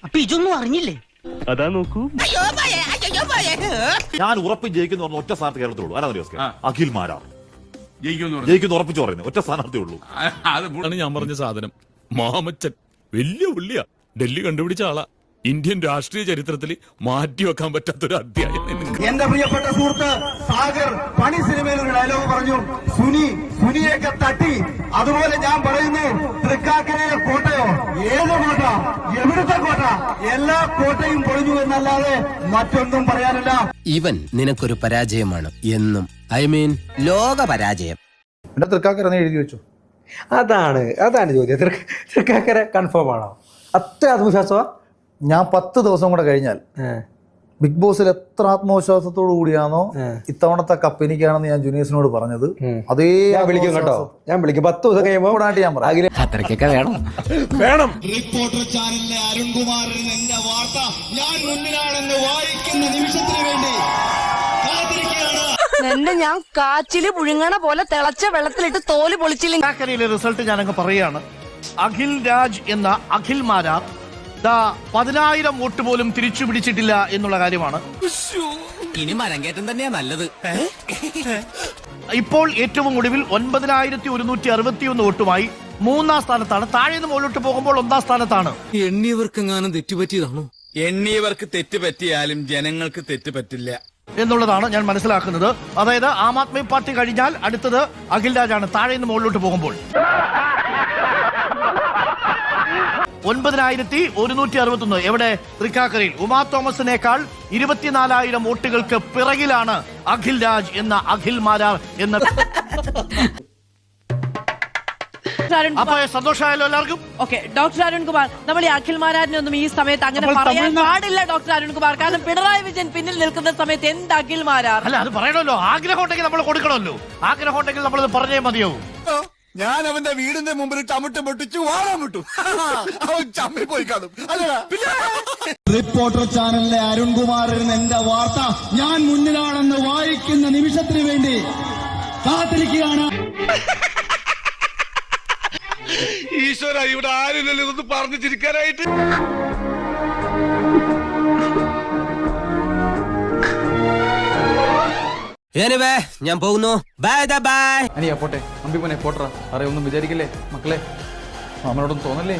അപ്പൊ ഇതൊന്നും അറിഞ്ഞില്ലേ? അതാ നോക്കൂ. ഞാൻ ഉറപ്പ് ജയിക്കുന്ന പറഞ്ഞ ഒറ്റ സ്ഥാനത്ത് കേരളത്തിലുള്ളൂ. ആരാ? അഖിൽ മാരാർ ജയിക്കുന്ന ഉറപ്പിച്ചു പറയുന്നത് ഒറ്റ സ്ഥാനാർത്ഥി ഉള്ളൂ. അതാണ് ഞാൻ പറഞ്ഞ സാധനം. മാമച്ചൻ വലിയ ഉള്ളിയാ. ഡൽഹി കണ്ടുപിടിച്ച ആളാ. ഇന്ത്യൻ രാഷ്ട്രീയ ചരിത്രത്തിൽ മാറ്റിവെക്കാൻ പറ്റാത്തൊരു അധ്യായം. എന്റെ പ്രിയപ്പെട്ട സുഹൃത്ത് സാഗർ പണി സിനിമയിൽ ഒരു ഡയലോഗ് പറഞ്ഞു, സുനിയൊക്കെ തട്ടി. അതുപോലെ ഞാൻ പറയുന്നു, തൃക്കാക്കരയിലെ കോട്ടയോ, ഏത് കോട്ട, എവിടുത്തെ കോട്ട, എല്ലാ കോട്ടയും പൊളിഞ്ഞു എന്നല്ലാതെ മറ്റൊന്നും പറയാനില്ല. ഇവൻ നിനക്കൊരു പരാജയമാണ് എന്നും. ഐ മീൻ ലോക പരാജയം. പിന്നെ തൃക്കാക്കര നീ എഴുതി വെച്ചു. അതാണ് ചോദ്യം. തൃക്കാക്കര കൺഫേം ആണോ? അത്ര ആത്മവിശ്വാസമാ? ഞാൻ 10 ദിവസം കൂടെ കഴിഞ്ഞാൽ ബിഗ് ബോസിൽ എത്ര ആത്മവിശ്വാസത്തോടു കൂടിയാണോ ഇത്തവണത്തെ കപ്പ് എനിക്കാണെന്ന് ഞാൻ ജൂനിയേഴ്സിനോട് പറഞ്ഞത്, അതേ വിളിക്കും കേട്ടോ. ഞാൻ വിളിക്കും 10 ദിവസം കഴിയുമ്പോൾ ഞാൻ പറയാം. അത്രയ്ക്കൊക്കെ വേണം. റിപ്പോർട്ടർ ചാനലിലെ അരുൺകുമാറിന് എന്റെ വാർത്ത ഞാൻ മുന്നിലാണെന്ന് വായിക്കുന്ന നിമിഷത്തിന് വേണ്ടി എന്നെ ഞാൻ കാച്ചില് പുഴുങ്ങണ പോലെ തിളച്ച വെള്ളത്തിലിട്ട് തോല് പൊളിച്ചില്ലെങ്കിൽ. തൃക്കാക്കരയിലെ റിസൾട്ട് ഞാനങ്ങ് പറയുകയാണ്. അഖിൽ രാജ് എന്ന അഖിൽ മാരാർ 10,000 വോട്ട് പോലും തിരിച്ചു പിടിച്ചിട്ടില്ല എന്നുള്ള കാര്യമാണ്. ഇനി മരങ്കേറ്റം തന്നെയാ നല്ലത്. ഇപ്പോൾ ഏറ്റവും ഒടുവിൽ 9,161 വോട്ടുമായി 3-ാം സ്ഥാനത്താണ്. താഴെ നിന്ന് മുകളിലോട്ട് പോകുമ്പോൾ 1-ാം സ്ഥാനത്താണ്. എണ്ണിയവർക്കെങ്ങാനും തെറ്റുപറ്റിയതാണോ? എണ്ണിയവർക്ക് തെറ്റുപറ്റിയാലും ജനങ്ങൾക്ക് തെറ്റുപറ്റില്ല എന്നുള്ളതാണ് ഞാൻ മനസ്സിലാക്കുന്നത്. അതായത് ആം ആദ്മി പാർട്ടി കഴിഞ്ഞാൽ അടുത്തത് അഖിൽ രാജാണ് താഴെ നിന്ന് മുകളിലോട്ട് പോകുമ്പോൾ. 9,161 എവിടെ? തൃക്കാക്കരയിൽ. ഉമാ തോമസിനേക്കാൾ 24,000 വോട്ടുകൾക്ക് പിറകിലാണ് അഖിൽ രാജ് എന്ന അഖിൽ മാരാർ എന്ന. അപ്പൊ സന്തോഷമായല്ലോ എല്ലാവർക്കും. ഓക്കെ, ഡോക്ടർ അരുൺകുമാർ, നമ്മൾ ഈ അഖിൽ മാരാരിനൊന്നും ഈ സമയത്ത് അങ്ങനെ പറയാൻ പാടില്ല ഡോക്ടർ അരുൺകുമാർ. കാരണം പിണറായി വിജയൻ പിന്നിൽ നിൽക്കുന്ന സമയത്ത് എന്ത് അഖിൽ മാരാർ? അല്ല, അത് പറയണമല്ലോ. ആഗ്രഹം ഉണ്ടെങ്കിൽ നമ്മൾ കൊടുക്കണമല്ലോ. ആഗ്രഹം ഉണ്ടെങ്കിൽ നമ്മളത് പറഞ്ഞേ മതിയാവും. ഞാൻ അവന്റെ വീടിന്റെ മുമ്പിൽ ചവിട്ട് പൊട്ടിച്ചു വാഴാൻ വിട്ടു. അവൻ ചമ്മി പോയി കാണും. റിപ്പോർട്ടർ ചാനലിലെ അരുൺകുമാറിന് എന്റെ വാർത്ത ഞാൻ മുന്നിലാണെന്ന് വായിക്കുന്ന നിമിഷത്തിന് വേണ്ടി കാത്തിരിക്കുകയാണ്. ഈശ്വര, ഇവിടെ ആരില്ലല്ലോ ഇതൊന്ന് പറഞ്ഞു ചിരിക്കാനായിട്ട്. ഞാൻ പോകുന്നു. Bye bye. അനിയാ പോട്ടെ, അമ്പി പോനെ പോട്ടറ. അറിയൊന്നും വിചാരിക്കല്ലേ മക്കളെ, നമ്മളോടൊന്നും തോന്നല്ലേ.